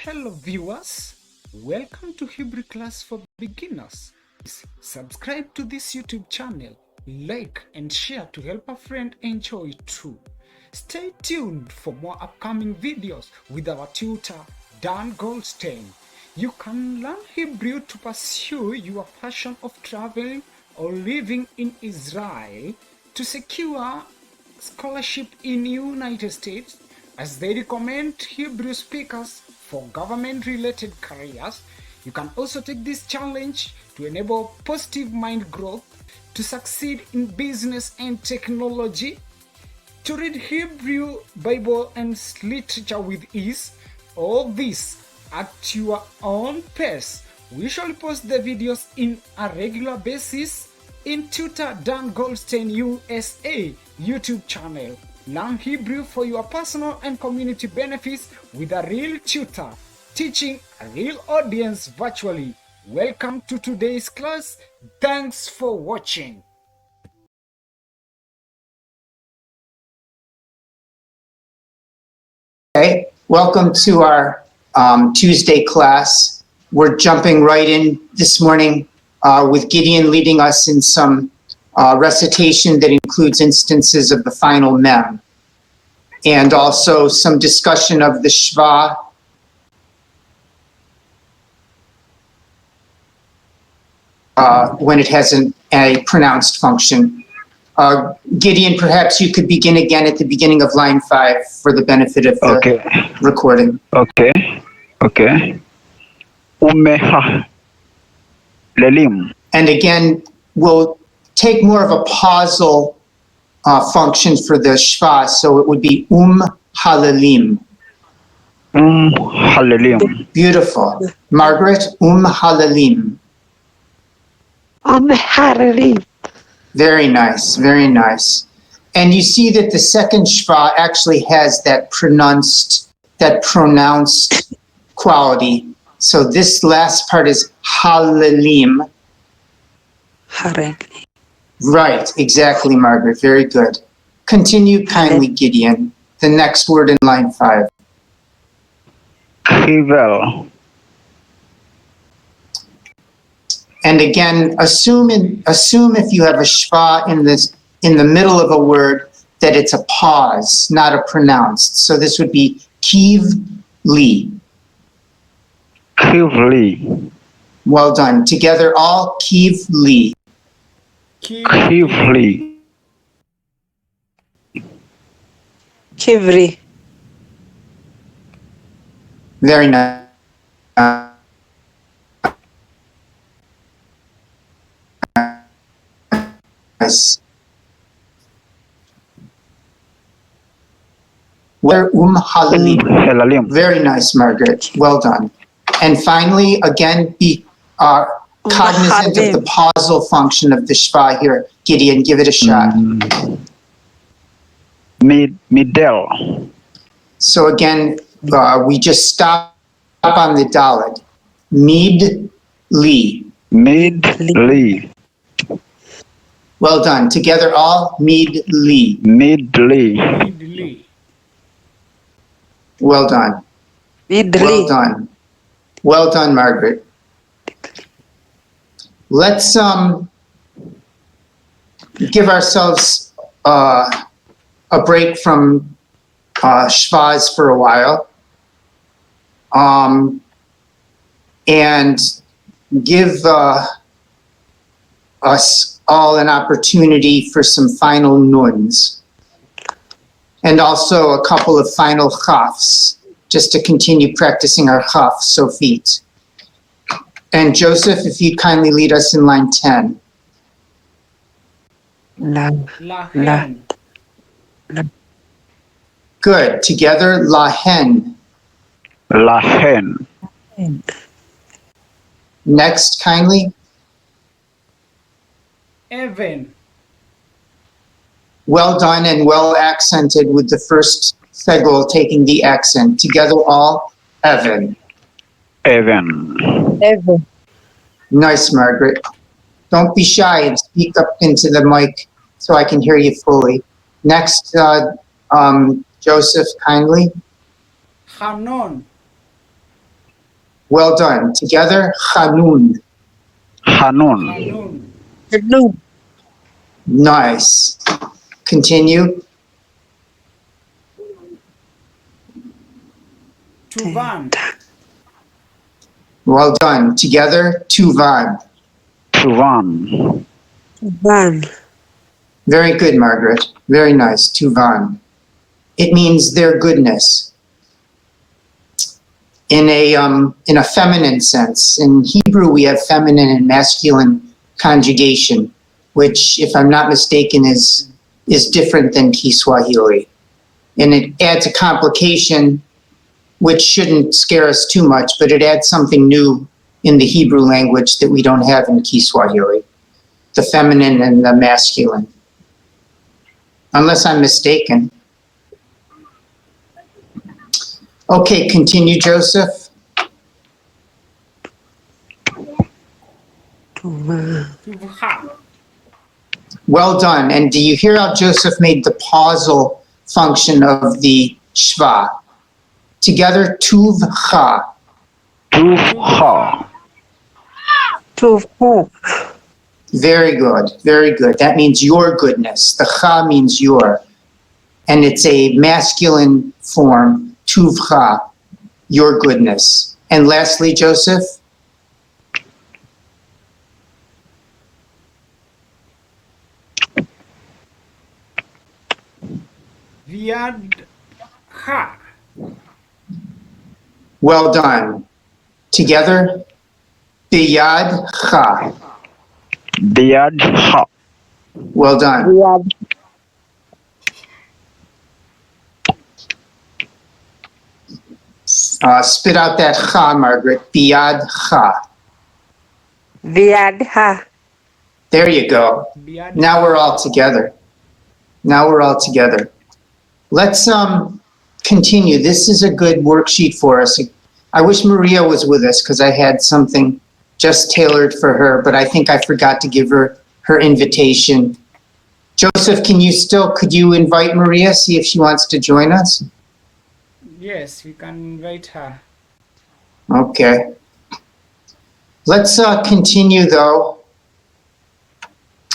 Hello viewers, welcome to Hebrew class for beginners. Please subscribe to this YouTube channel, like and share to help a friend enjoy too. Stay tuned for more upcoming videos with our tutor Dan Goldstein. You can learn Hebrew to pursue your passion of traveling or living in Israel, to secure scholarship in United States, as they recommend Hebrew speakers for government-related careers. You can also take this challenge to enable positive mind growth, to succeed in business and technology, to read Hebrew, Bible, and literature with ease. All this at your own pace. We usually post the videos in a regular basis in Tutor Dan Goldstein-USA YouTube channel. Learn Hebrew for your personal and community benefits with a real tutor, teaching a real audience virtually. Welcome to today's class. Thanks for watching. Okay, welcome to our Tuesday class. We're jumping right in this morning with Gideon leading us in some recitation that includes instances of the final mem, and also some discussion of the shva, when it has a pronounced function. Gideon, perhaps you could begin again at the beginning of line 5 for the benefit of the recording. Okay. Umeha lelim. And again, we'll take more of a pausal function for the shva, so it would be halalim. Halalim. Beautiful. Margaret, halalim. Halalim. Very nice, very nice. And you see that the second shva actually has that pronounced quality. So this last part is halalim. Halalim. Right, exactly, Margaret. Very good. Continue kindly, Gideon. The next word in line 5. Kivel. And again, assume if you have a shva in the middle of a word that it's a pause, not a pronounced. So this would be kivli. Kivli. Well done. Together all, kivli. Kivli. Kivri. Very nice. Where halalim. Halalim. Very nice, Margaret. Well done. And finally, again, be cognizant of the pausal function of the shva here. Gideon, give it a shot. Midel. So again, we just stop on the dalet. Midli. Midli. Well done. Together all, midli. Midli. Well done. Well done. Well done, Margaret. Let's give ourselves a break from shvas for a while, and give us all an opportunity for some final nuns, and also a couple of final chafs, just to continue practicing our chaf, sofit. And Joseph, if you'd kindly lead us in line 10. Lahen. Good. Together, lahen. Lahen. Next, kindly. Even. Well done and well accented with the first segul taking the accent. Together all, Evan. Evan. Nice, Margaret. Don't be shy and speak up into the mic so I can hear you fully. Next, Joseph, kindly. Hanon. Well done. Together, Hanun. Hanun. Hanun. Hanun. Nice. Continue. Tuvan. Well done. Together, Tuvan. Tuvan. Van. Very good, Margaret. Very nice. Tuvan. It means their goodness. In a feminine sense. In Hebrew, we have feminine and masculine conjugation, which, if I'm not mistaken, is different than Kiswahili. And it adds a complication which shouldn't scare us too much, but it adds something new in the Hebrew language that we don't have in Kiswahili, the feminine and the masculine. Unless I'm mistaken. Okay, continue, Joseph. Tuvha. Well done. And do you hear how Joseph made the pausal function of the shva? Together, tuvcha. Tuvha. Tufu. Very good, very good. That means your goodness. The cha means your. And it's a masculine form, tuvcha, your goodness. And lastly, Joseph? Viadha. Well done. Together, biyadcha. Biyadha. Well done. Viad. Spit out that cha, Margaret. Biyadcha. Viadha. There you go. Biad. Now we're all together. Now we're all together. Let's continue. This is a good worksheet for us. I wish Maria was with us because I had something just tailored for her, but I think I forgot to give her her invitation. Joseph, could you invite Maria, see if she wants to join us? Yes, we can invite her. Okay. Let's continue though.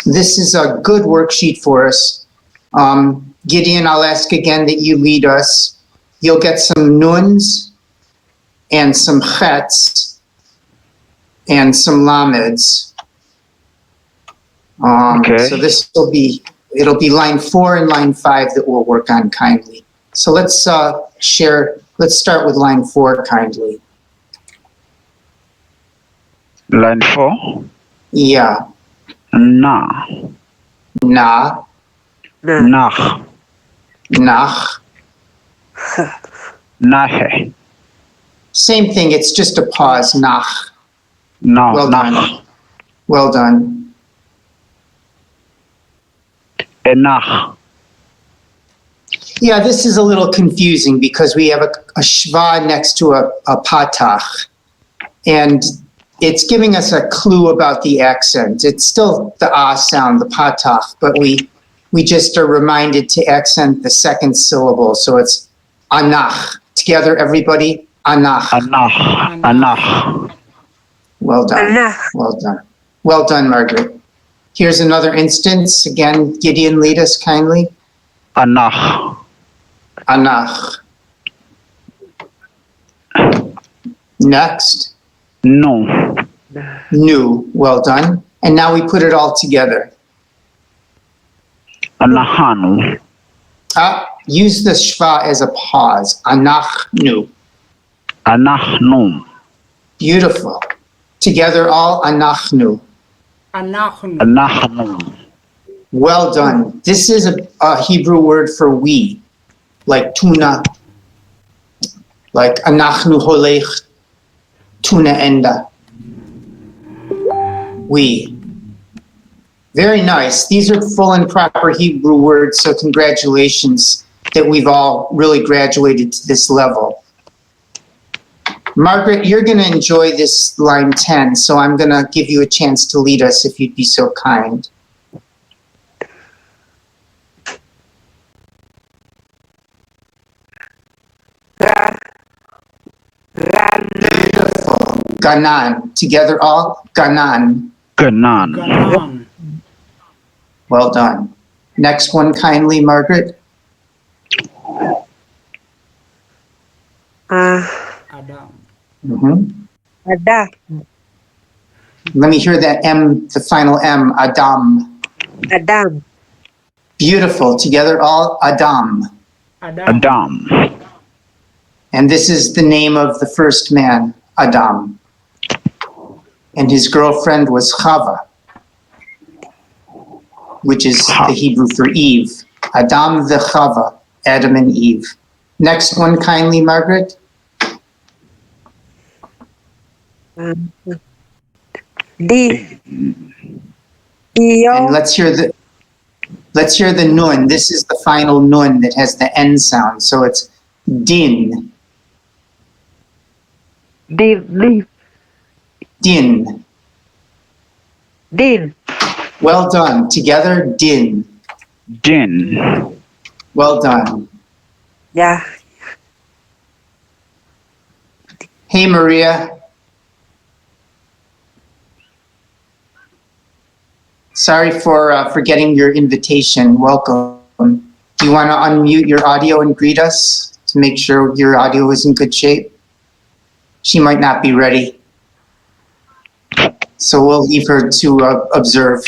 This is a good worksheet for us. Gideon, I'll ask again that you lead us. You'll get some nuns and some chets and some lameds. Okay. So it'll be line 4 and line 5 that we'll work on kindly. So let's start with line 4 kindly. Line 4. Yeah. Na. Na, Na. Nach. nach. Nahe. Same thing, it's just a pause, nach. No. Well Nach. done. Well done. Enach. Yeah, this is a little confusing because we have a shva next to a patach. And it's giving us a clue about the accent. It's still the ah sound, the patach, but we just are reminded to accent the second syllable. So it's anach. Together, everybody, anach. Anach. Anach. Well done. Anach. Well done. Well done, Margaret. Here's another instance. Again, Gideon, lead us kindly. Anach. Anach. Next, No. nu. Well done. And now we put it all together. Anahanu. Use the shva as a pause. Anachnu. Anachnu. Beautiful. Together all, anachnu. Anachnu. Anachnu. Well done. This is a Hebrew word for we, like tuna, like anachnu holech, tuna enda. We. Very nice. These are full and proper Hebrew words, so congratulations that we've all really graduated to this level. Margaret, you're going to enjoy this line 10, so I'm going to give you a chance to lead us if you'd be so kind. Ra. Rana. Beautiful. Ganan. Together all, Ganan. Ganan. Ganan. Well done. Next one kindly, Margaret. Adam. Mhm. Ada. Let me hear that M, the final M, Adam. Adam. Beautiful. Together all, Adam. Adam. Adam. And this is the name of the first man, Adam. And his girlfriend was Chava, which is the Hebrew for Eve. Adam v'Chava, Adam and Eve. Next one kindly, Margaret. D. And Dio. let's hear the nun. This is the final nun that has the N sound. So it's din, Din. din. Din. Well done. Together, din. Din. Well done. Yeah. Hey, Maria. Sorry for forgetting your invitation. Welcome. Do you want to unmute your audio and greet us to make sure your audio is in good shape? She might not be ready, so we'll leave her to observe.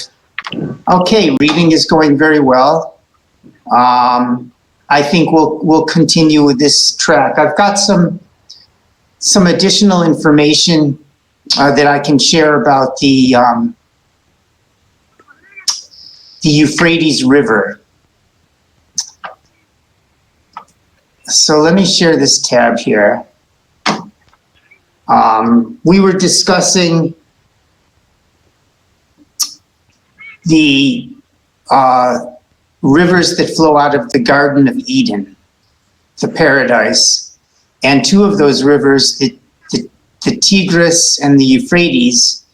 Okay, reading is going very well. I think we'll continue with this track. I've got some additional information that I can share about the Euphrates River. So let me share this tab here. We were discussing the rivers that flow out of the Garden of Eden, the paradise. And two of those rivers, the Tigris and the Euphrates,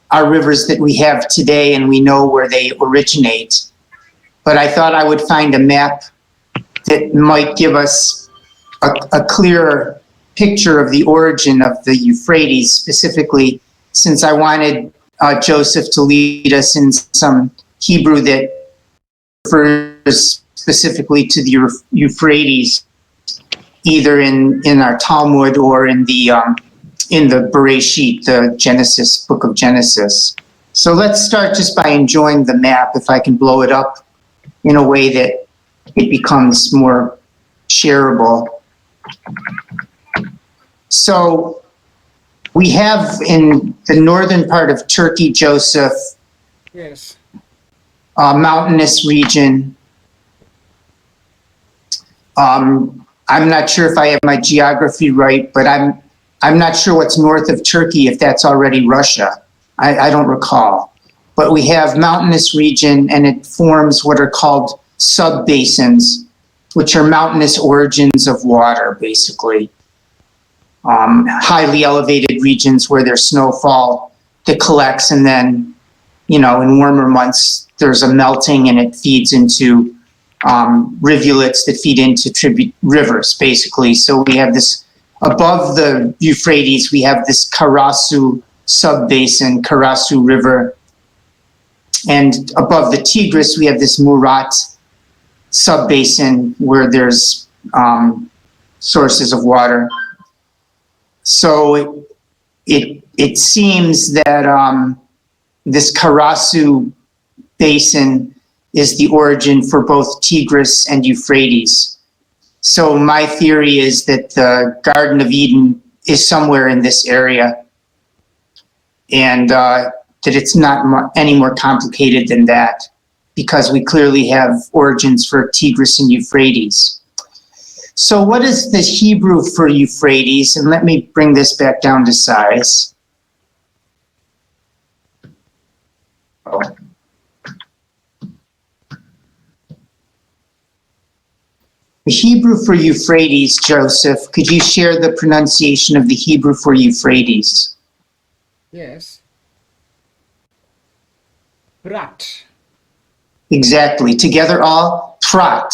are rivers that we have today and we know where they originate. But I thought I would find a map that might give us a clearer picture of the origin of the Euphrates, specifically since I wanted Joseph to lead us in some Hebrew that refers specifically to the Euphrates, either in our Talmud or in the Bereshit, the Genesis, book of Genesis. So let's start just by enjoying the map, if I can blow it up in a way that it becomes more shareable. So we have in the northern part of Turkey, Joseph, Yes. a mountainous region. I'm not sure if I have my geography right, but I'm not sure what's north of Turkey, if that's already Russia. I don't recall. But we have mountainous region, and it forms what are called sub-basins, which are mountainous origins of water, basically. Highly elevated regions where there's snowfall that collects, and then, in warmer months, there's a melting and it feeds into rivulets that feed into rivers, basically. So we have this, above the Euphrates, we have this Karasu sub-basin, Karasu River. And above the Tigris, we have this Murat sub-basin where there's sources of water. So it seems that this Karasu basin is the origin for both Tigris and Euphrates. So my theory is that the Garden of Eden is somewhere in this area, and that it's not any more complicated than that, because we clearly have origins for Tigris and Euphrates. So what is the Hebrew for Euphrates? And let me bring this back down to size. The Hebrew for Euphrates, Joseph, could you share the pronunciation of the Hebrew for Euphrates? Yes. Prat. Exactly. Together all, Prat.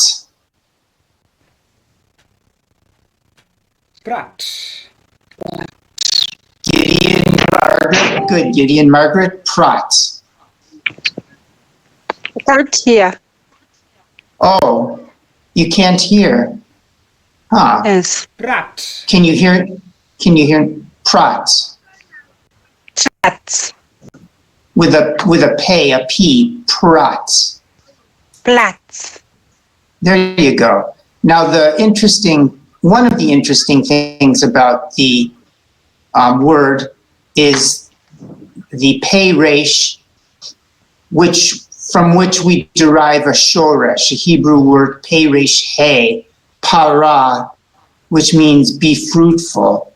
Prat. Gideon, good, Gideon. Margaret, prat. I can't hear. Oh, you can't hear. Huh. Yes. Prat. Can you hear? Prat? Plats. With a P, prat. Plats. There you go. Now, one of the interesting things about the word is the pei resh, from which we derive a shoresh, a Hebrew word pei resh he, para, which means be fruitful.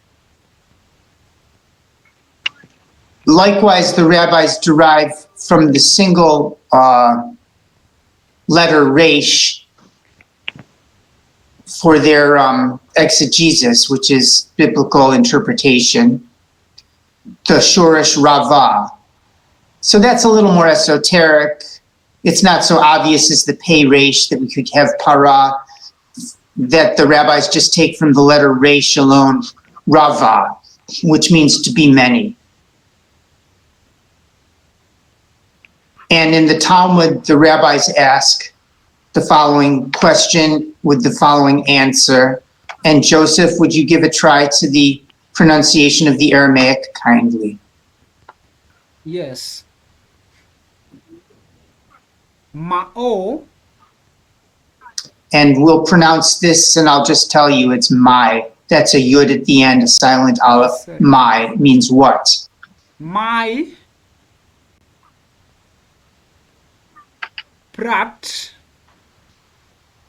Likewise, the rabbis derive from the single letter resh for their exegesis, which is biblical interpretation, the shoresh rava. So that's a little more esoteric. It's not so obvious as the pei resh that we could have para, that the rabbis just take from the letter resh alone, rava, which means to be many. And in the Talmud, the rabbis ask the following question with the following answer. And Joseph, would you give a try to the pronunciation of the Aramaic kindly? Yes. Ma'o. And we'll pronounce this, and I'll just tell you it's my. That's a yud at the end, a silent aleph. My means what? My. Prat.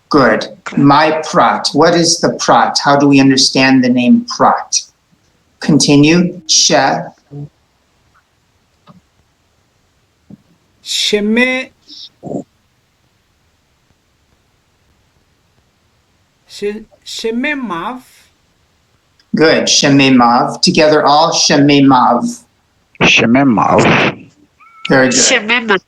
Good. My prat. What is the prat? How do we understand the name prat? Continue. She. Sheme. Shememav. Good. Shememav. Together all. Shememav. Shememav. Very good. Shemema.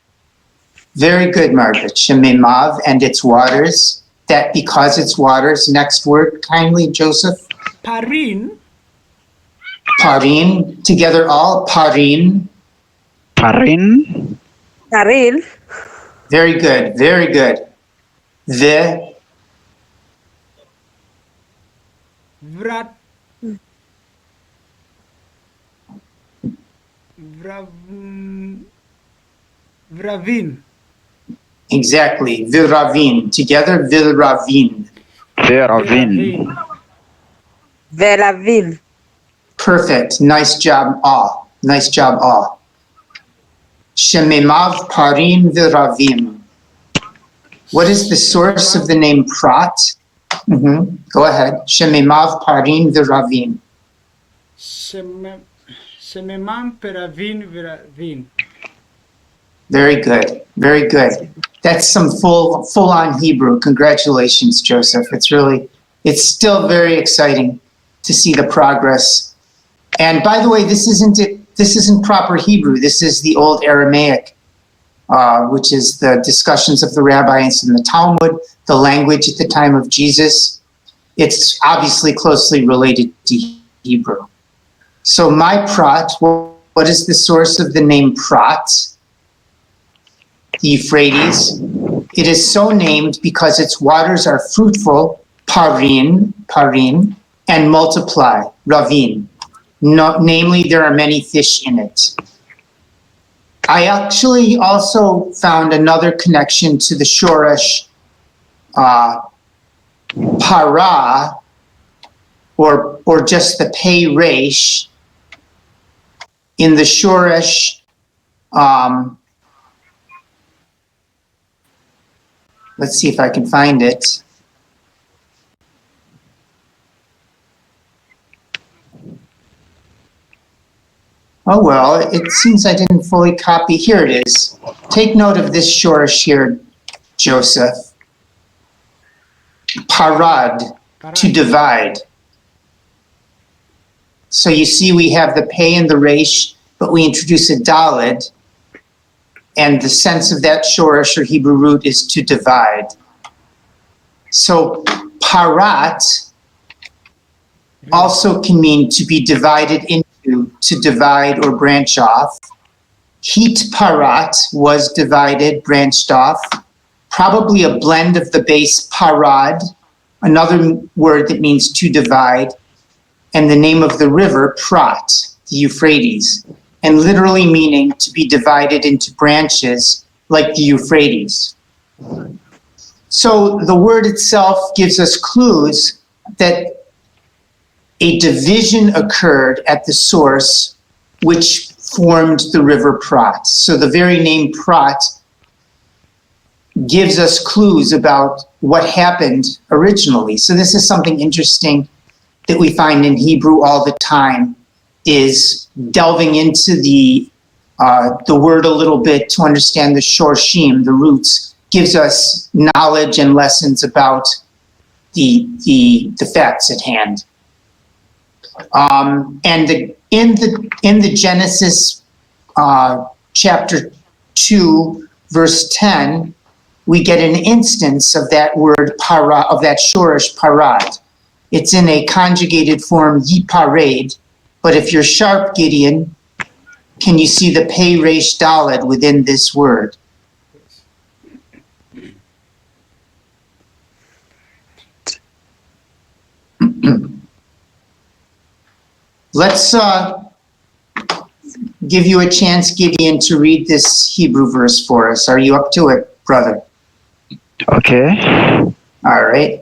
Very good, Margaret. Shememav and its waters. That because it's waters. Next word, kindly, Joseph. Parin. Parin. Together all. Parin. Parin. Taril. Very good. Very good. The. Vrat. Vravin. Exactly. Vilravin. Together, Vilravin. Veravin. Velavil. Perfect. Nice job, all. Nice job, all. Shememav parin Vilravim. What is the source of the name Prat? Go ahead. Shememav parin Vilravim. Shememam peravin viravin. Very good. Very good. That's some full-on Hebrew. Congratulations, Joseph. It's still very exciting to see the progress. And by the way, this isn't proper Hebrew. This is the old Aramaic, which is the discussions of the rabbis in the Talmud, the language at the time of Jesus. It's obviously closely related to Hebrew. So my Prat, what is the source of the name Prat? The Euphrates. It is so named because its waters are fruitful, parin, and multiply, ravin. Namely, there are many fish in it. I actually also found another connection to the shoresh para, or just the pei resh, in the shoresh. Let's see if I can find it. Oh, well, it seems I didn't fully copy. Here it is. Take note of this shoresh here, Joseph. Parad, to divide. So you see we have the pei and the resh, but we introduce a dalid. And the sense of that shoresh or Hebrew root is to divide. So parat also can mean to be divided into to divide or branch off. Heat parat was divided, branched off. Probably a blend of the base parad, another word that means to divide, and the name of the river, Prat, the Euphrates, and literally meaning to be divided into branches like the Euphrates. So the word itself gives us clues that a division occurred at the source which formed the river Prat. So the very name Prat gives us clues about what happened originally. So this is something interesting that we find in Hebrew all the time, is delving into the word a little bit to understand the shorshim, the roots, gives us knowledge and lessons about the facts at hand. In the Genesis chapter 2, verse 10, we get an instance of that word para, of that shorish parad. It's in a conjugated form, yipared, but if you're sharp, Gideon, can you see the pei resh daled within this word? Let's give you a chance, Gideon, to read this Hebrew verse for us. Are you up to it, brother? Okay. All right.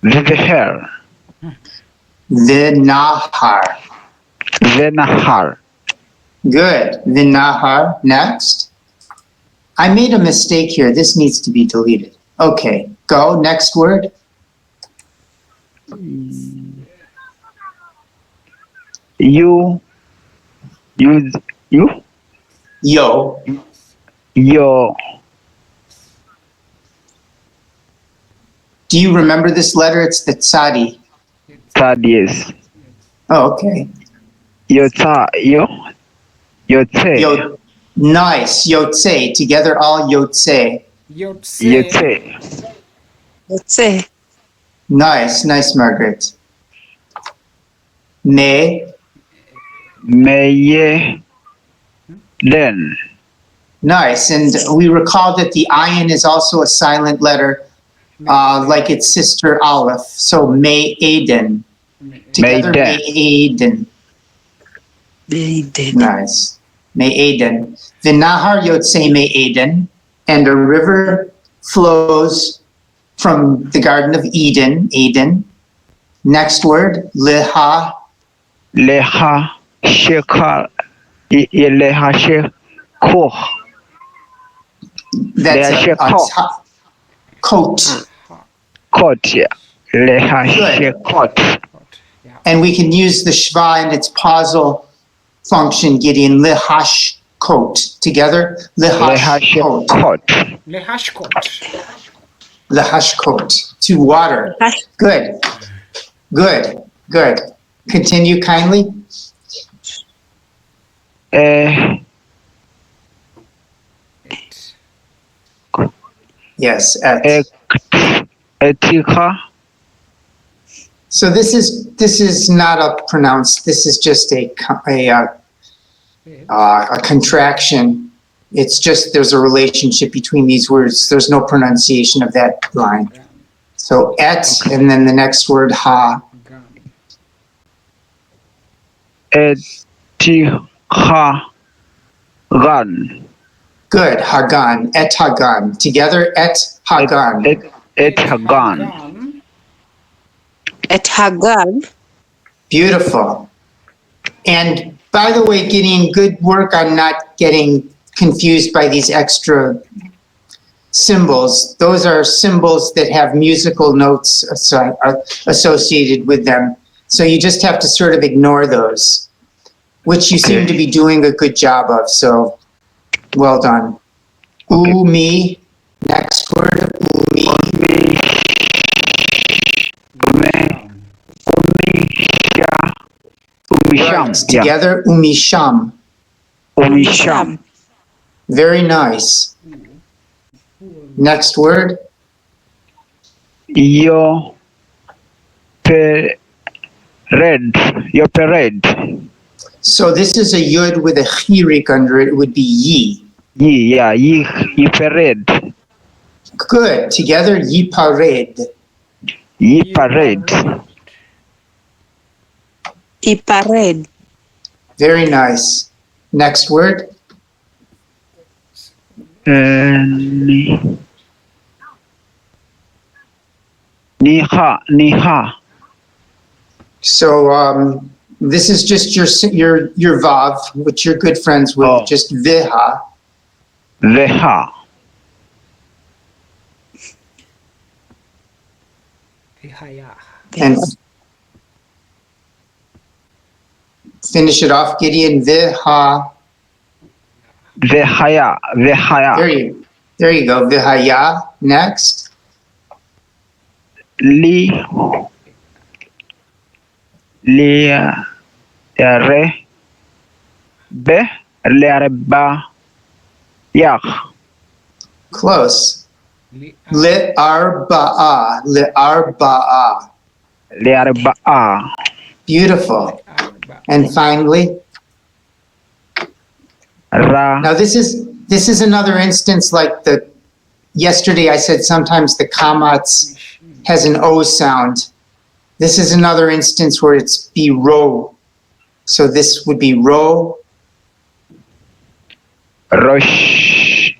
Vehar. Vinahar. Venahar. Good. Vinahar. Next. I made a mistake here. This needs to be deleted. Okay. Go. Next word. You. Yo. Yo. Do you remember this letter? It's the tzadi. Yes. Oh, okay. Yotze. Yo. Nice. Yotze. Together all yotze. Yotze. Let's say. Nice. Nice, Margaret. Me. Meye. Then. Nice. And we recall that the ayin is also a silent letter, like its sister Aleph. So me Aden. Together, me Aden. They did. Nice. Me Aden. Vinahar Yotze Me Aden. And a river flows from the Garden of Eden, Aden. Next word, Leha. Leha. Shekar. Leha Shekoh. That's Leha Shekot. coat. Kot. Leha Shekot. And we can use the shva and its pausal function, Gideon, lehash coat. Together, lehash coat. Lehashkot. Lehash coat. To water. Good. Good. Good. Continue kindly. Yes. Etika. So this is not a pronounced. This is just a contraction. It's just there's a relationship between these words. There's no pronunciation of that line. So et, and then the next word ha. Etiha. Gan. Good. Hagan. Et hagan. Together, et hagan. Ethagan. At Hagal. Beautiful. And by the way, Gideon, good work on not getting confused by these extra symbols. Those are symbols that have musical notes associated with them. So you just have to sort of ignore those, which you seem to be doing a good job of. So well done. Umi. Next word, umi. Umisham. Right. Yeah. Together, umisham. Umisham. Very nice. Next word. Your parade. Your parade. So this is a yud with a chirik under it. It would be ye. Ye, yeah, ye parade. Good. Together, yipared. Ye parade. Ipared. Very nice. Next word. Niha. So this is just your vav, which you're good friends with. Oh. Just viha. Veha. And finish it off, Gideon. Viha. Vehaya. There you go. Vihaya. Next. Li. Re. Be. Ba. Yach. Close. Li'arba'a. Ba. Beautiful. And finally, Ra. now this is another instance like yesterday I said sometimes the kamats has an O sound. This is another instance where it's be ro. So this would be ro. Roshim.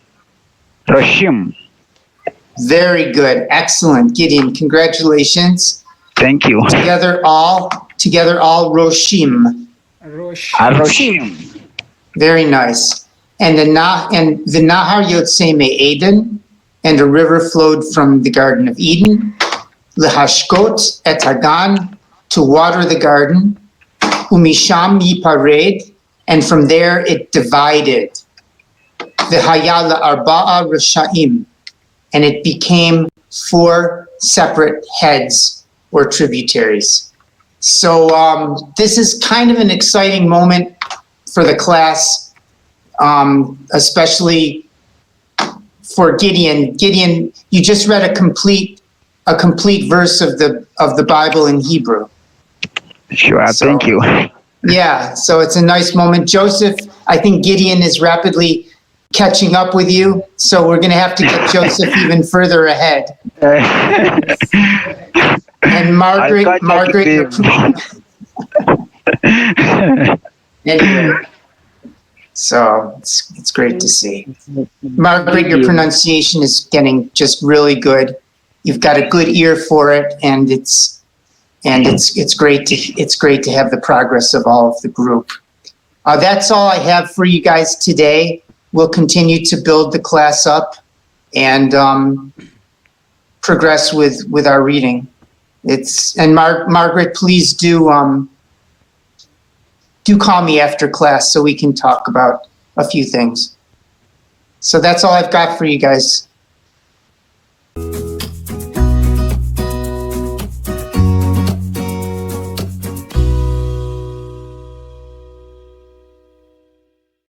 Very good. Excellent. Gideon, congratulations. Thank you. Together all roshim. Roshim. Very nice. And the Nahar Yotzei Me'eden, and a river flowed from the Garden of Eden, Lehashkot et Hagan, to water the garden, Umisham Yipared, and from there it divided, V'haya la'arba'a Rashaim, and it became 4 separate heads or tributaries. So this is kind of an exciting moment for the class, especially for Gideon. Gideon, you just read a complete verse of the Bible in Hebrew. Sure, So- thank you. Yeah, so it's a nice moment. Joseph, I think Gideon is rapidly catching up with you, so we're going to have to get Joseph even further ahead. And Margaret, anyway, so it's great to see. Margaret, your pronunciation is getting just really good. You've got a good ear for it, and it's great to have the progress of all of the group. That's all I have for you guys today. We'll continue to build the class up and progress with our reading. Margaret, please do call me after class so we can talk about a few things. So that's all I've got for you guys.